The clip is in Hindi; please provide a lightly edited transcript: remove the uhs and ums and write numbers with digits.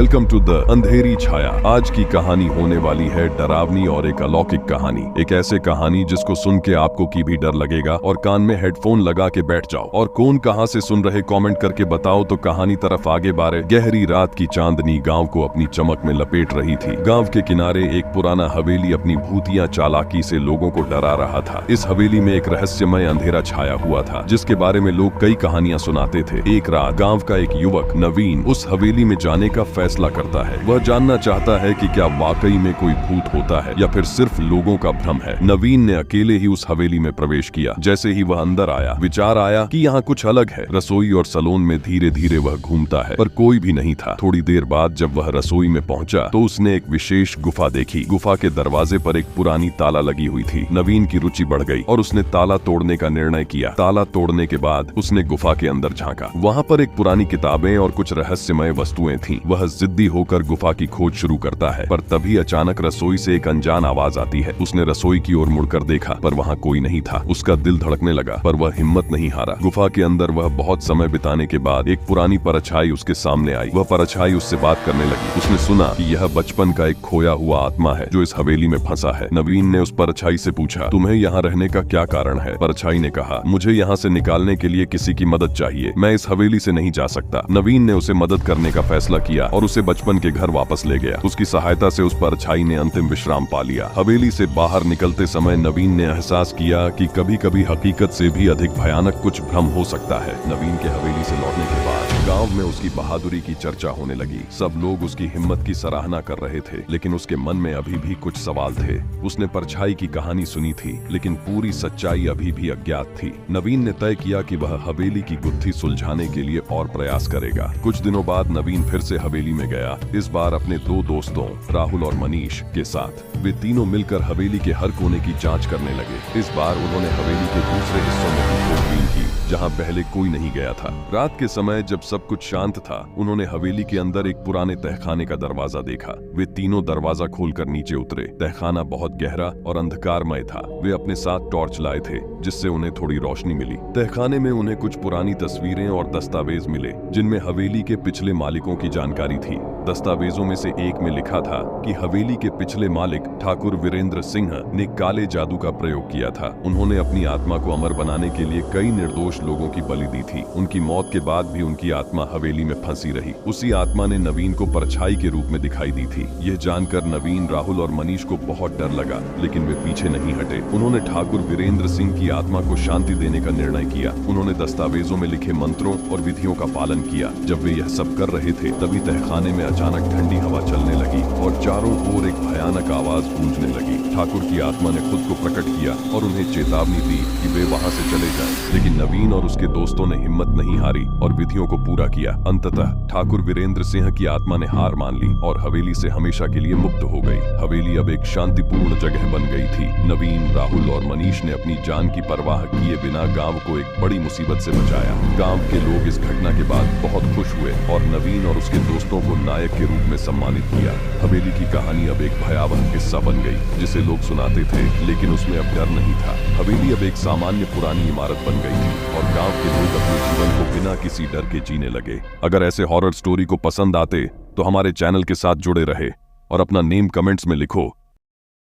वेलकम टू द अंधेरी छाया। आज की कहानी होने वाली है डरावनी और एक अलौकिक कहानी। एक ऐसे कहानी जिसको सुन के आपको की भी डर लगेगा और कान में हेडफोन लगा के बैठ जाओ। और कौन कहां से सुन रहे कमेंट करके बताओ तो कहानी तरफ आगे बढ़े। गहरी रात की चांदनी गांव को अपनी चमक में लपेट रही थी। गांव के किनारे एक पुराना हवेली अपनी भूतिया चालाकी से लोगों को डरा रहा था। इस हवेली में एक रहस्यमय अंधेरा छाया हुआ था जिसके बारे में लोग कई कहानियां सुनाते थे। एक रात गांव का एक युवक नवीन उस हवेली में जाने का फैसला करता है। वह जानना चाहता है कि क्या वाकई में कोई भूत होता है या फिर सिर्फ लोगों का भ्रम है। नवीन ने अकेले ही उस हवेली में प्रवेश किया। जैसे ही वह अंदर आया विचार आया कि यहाँ कुछ अलग है। रसोई और सलोन में धीरे धीरे वह घूमता है पर कोई भी नहीं था। थोड़ी देर बाद जब वह रसोई में पहुंचा तो उसने एक विशेष गुफा देखी। गुफा के दरवाजे पर एक पुरानी ताला लगी हुई थी। नवीन की रुचि बढ़ गई और उसने ताला तोड़ने का निर्णय किया। ताला तोड़ने के बाद उसने गुफा के अंदर झांका। वहाँ पर एक पुरानी किताबें और कुछ रहस्यमय वस्तुएं थीं। वह जिद्दी होकर गुफा की खोज शुरू करता है पर तभी अचानक रसोई से एक अनजान आवाज आती है। उसने रसोई की ओर मुड़कर देखा पर वहाँ कोई नहीं था। उसका दिल धड़कने लगा पर वह हिम्मत नहीं हारा। गुफा के अंदर वह बहुत समय बिताने के बाद एक पुरानी परछाई उसके सामने आई। वह परछाई उससे बात करने लगी। उसने सुना कि यह बचपन का एक खोया हुआ आत्मा है जो इस हवेली में फंसा है। नवीन ने उस परछाई से पूछा, तुम्हें यहाँ रहने का क्या कारण है? परछाई ने कहा, मुझे यहाँ से निकालने के लिए किसी की मदद चाहिए। मैं इस हवेली से नहीं जा सकता। नवीन ने उसे मदद करने का फैसला किया और उसे बचपन के घर वापस ले गया। उसकी सहायता से उस परछाई ने अंतिम विश्राम पा लिया। हवेली से बाहर निकलते समय नवीन ने एहसास किया कि कभी कभी हकीकत से भी अधिक भयानक कुछ भ्रम हो सकता है। नवीन के हवेली से लौटने के बाद गांव में उसकी बहादुरी की चर्चा होने लगी। सब लोग उसकी हिम्मत की सराहना कर रहे थे लेकिन उसके मन में अभी भी कुछ सवाल थे। उसने परछाई की कहानी सुनी थी लेकिन पूरी सच्चाई अभी भी अज्ञात थी। नवीन ने तय किया कि वह हवेली की गुत्थी सुलझाने के लिए और प्रयास करेगा। कुछ दिनों बाद नवीन फिर से हवेली में गया। इस बार अपने दो दोस्तों राहुल और मनीष के साथ। वे तीनों मिलकर हवेली के हर कोने की जांच करने लगे। इस बार उन्होंने हवेली के दूसरे हिस्सों में भी खोजबीन की जहां पहले कोई नहीं गया था। रात के समय जब सब कुछ शांत था उन्होंने हवेली के अंदर एक पुराने तहखाने का दरवाजा देखा। वे तीनों दरवाजा खोलकर नीचे उतरे। तहखाना बहुत गहरा और अंधकारमय था। वे अपने साथ टॉर्च लाए थे जिससे उन्हें थोड़ी रोशनी मिली। तहखाने में उन्हें कुछ पुरानी तस्वीरें और दस्तावेज मिले जिनमें हवेली के पिछले मालिकों की जानकारी थी। दस्तावेजों में से एक में लिखा था कि हवेली के पिछले मालिक ठाकुर वीरेंद्र सिंह ने काले जादू का प्रयोग किया था। उन्होंने अपनी आत्मा को अमर बनाने के लिए कई निर्दोष लोगों की बलि दी थी। उनकी मौत के बाद भी उनकी आत्मा हवेली में फंसी रही। उसी आत्मा ने नवीन को परछाई के रूप में दिखाई दी थी। यह जानकर नवीन, राहुल और मनीष को बहुत डर लगा लेकिन वे पीछे नहीं हटे। उन्होंने ठाकुर वीरेंद्र सिंह की आत्मा को शांति देने का निर्णय किया। उन्होंने दस्तावेजों में लिखे मंत्रों और विधियों का पालन किया। जब वे यह सब कर रहे थे तभी तहखाने में अचानक ठंडी हवा चलने लगी और चारों ओर एक भयानक आवाज गूंजने लगी। ठाकुर की आत्मा ने खुद को प्रकट किया और उन्हें चेतावनी दी कि वे वहां से चले जाएं। लेकिन नवीन और उसके दोस्तों ने हिम्मत नहीं हारी और विधियों को पूरा किया। अंततः ठाकुर वीरेंद्र सिंह की आत्मा ने हार मान ली और हवेली से हमेशा के लिए मुक्त हो गई। हवेली अब एक शांतिपूर्ण जगह बन गई थी। नवीन, राहुल और मनीष ने अपनी जान की परवाह किए बिना गांव को एक बड़ी मुसीबत से बचाया। गांव के लोग इस घटना के बाद बहुत खुश हुए और नवीन और उसके दोस्तों को नायक के रूप में सम्मानित किया। हवेली की कहानी अब एक भयावह किस्सा बन गई जिसे लोग सुनाते थे लेकिन उसमें अब डर नहीं था। हवेली अब एक सामान्य पुरानी इमारत बन गई थी और गांव के लोग अपने जीवन को बिना किसी डर के जीने लगे। अगर ऐसे हॉरर स्टोरी को पसंद आते तो हमारे चैनल के साथ जुड़े रहे और अपना नेम कमेंट्स में लिखो